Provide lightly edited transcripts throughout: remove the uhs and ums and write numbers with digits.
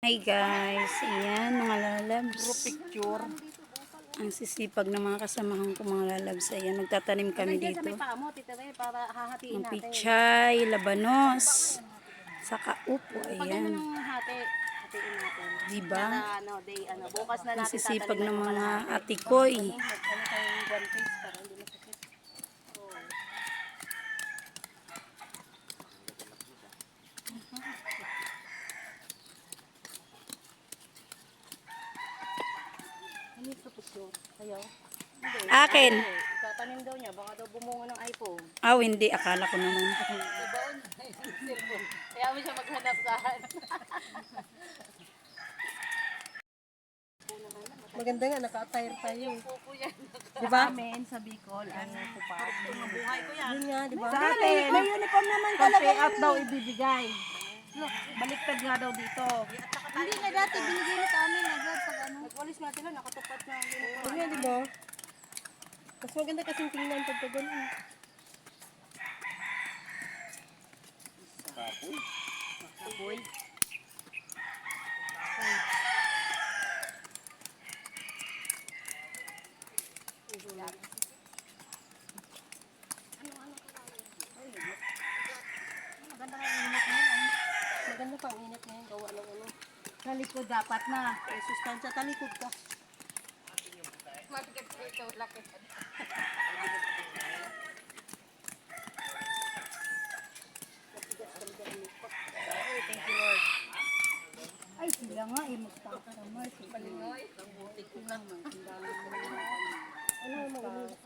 Hi guys, ayan mga lalabs. Picture. Ang sisipag ng mga kasamahan ko mga lalabs. Ayan, magtatanim kami Nandiyan dito. sa may pamo, tita Ray, para hahatiin Ang natin. pichay, labanos, saka upo. Pag Ayan, ganyan ang hatiin natin. diba? Para bukas na Ang natin sisipag tatanimin ng yung mga kalahati. atikoy. Ano kayong one piece para hindi masakit. Ano yung picture? Ayaw? Hindi. Akin. Tatanim daw niya, baka daw bumunga ng iPhone. Ah, hindi. Akala ko naman. Ibaon, cellphone. Kaya mo siya maghanap saan. Maganda nga, naka-attire tayo. Pupo yan. Diba? Amen sa Bicol, ang kupad. Buhay ko yan. Yun nga, diba? Sa atin, May uniform naman pag talaga pay out yun daw eh. ibibigay. Look, baliktad nga daw dito. Hindi na dati, binigay na sa amin agad pag ano. Nagwalis nga sila, nakatupat na ang Yun uniform. nga, diba? Mas maganda kasing tingnan pagka ganun. Kapoy. Maganda pa ang init ngayon, gawa ng ano. Sa likod dapat na. May sustansya, talikod ka. Matikat dito, laki. Thank you, Lord. Ay, sila nga eh, magpapakaramay.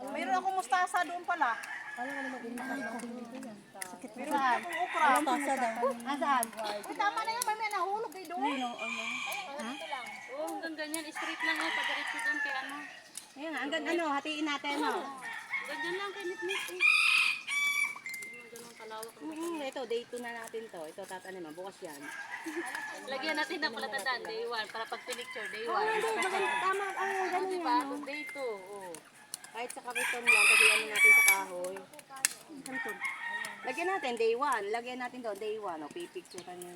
Mayroon akong mustasa doon pala. Paano ka naman init ang natin dito yan? Sakit mo. Mayroon akong okra. Ang tasa daw. Asaan? Uy, tama na yan, may nahulog kayo doon. Oo, hanggang ganyan. Straight lang oh, padiretso doon kay ano. Ayan, hanggang ano, hatiin natin, no? Ganyan lang kay Nitnit eh. Hindi man ganun kalawak. Ito, day 2 na natin to. Ito, tatanim, bukas yan. Lagyan natin ng palatandaan, day 1. Para pag pinicture, day 1. Hindi, tama, ganun Diba? yan. Day 2. Oo. Kahit sa kariton lang, kasi ano natin sa kahoy. Kariton. Lagyan natin, day 1. Lagyan natin doon, day 1. O, pipicture ka niya.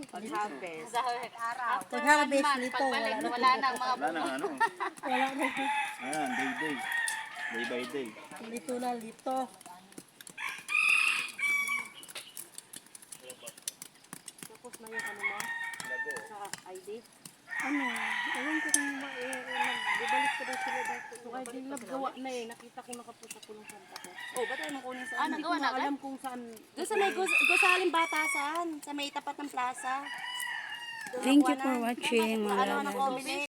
Pag-harvest. Pag-harvest nito, Pagbalik, wala nang mga Wala nang ano. Wala na. Ayan, day day. Day by day. Lito na, lito. Tapos na yung ano mo? Sa ID. Ano? Alam ko kung magbibalik ko daw sila dito. So, kahit yung naggawa na eh, nakita ko nakapunta ko ng santa ko. Oh, ba't tayo makunin sa Ah, nagawa na agad? alam kung saan. Doon sa may Gusaling Batasan, sa may tapat ng plaza. Thank you for watching mga Ano, lalabs. nakomili?